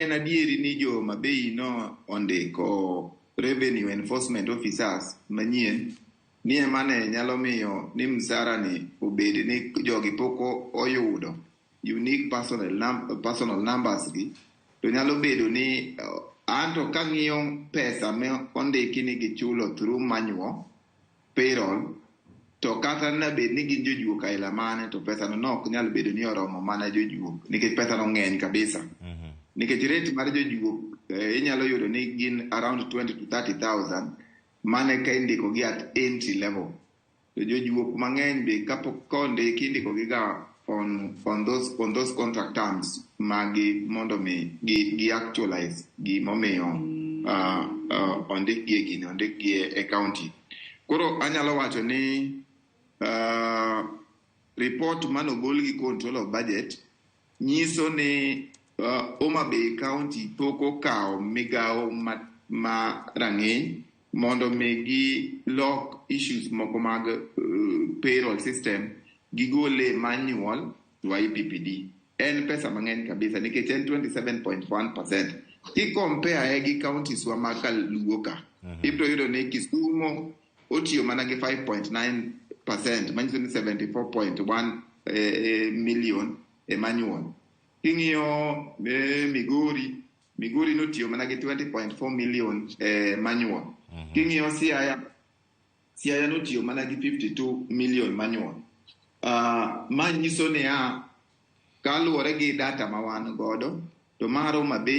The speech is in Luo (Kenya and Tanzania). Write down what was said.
en adieri ni jo Homa Bay no ondiko revenue enforcement officers manyien ni emane nyalo miyo ni msara ni obed ni jogi poko oyudo unique personal numbers gi to nyalo bedo ni anto kang'iyo pesa me ondiki ni gichulo through manual payroll to kata na bed ni gin jojuok aila mane to pesa no ok nyalo bedo ni oromo mana jojuok nikech pesa no ng'eny kabisa. Nikech rate mar jojuok inyalo yudo ni gin around 20 to 30,000 mane ka indiko gi at entry level. To jojuok mang'eny be kapok konde kindiko gi ga on those contract terms magi mondo mi gi actualize gi momiyo ondik gi e county. Koro anyalo wacho ni report manogol gi control of budget nyiso ni Homa Bay County poko kao migao ma rang'eny mondo mi gi lock issues moko mag payroll system gigole manual to IPPD. En pesa mang'eny kabisa nikech en 27.1%. Ki compare gi counties wa makaluo ka. Ibro yudo ni Kisumu otiyo mana gi 5.9%, manyiso ni 74.1 million manual. King'iyo Migori notiyo mana gi 20.4 million manual. King'iyo Siaya notiyo mana gi 52 million manual. Manyiso ni kaluwore gi data ma wan godo to mar Homa Bay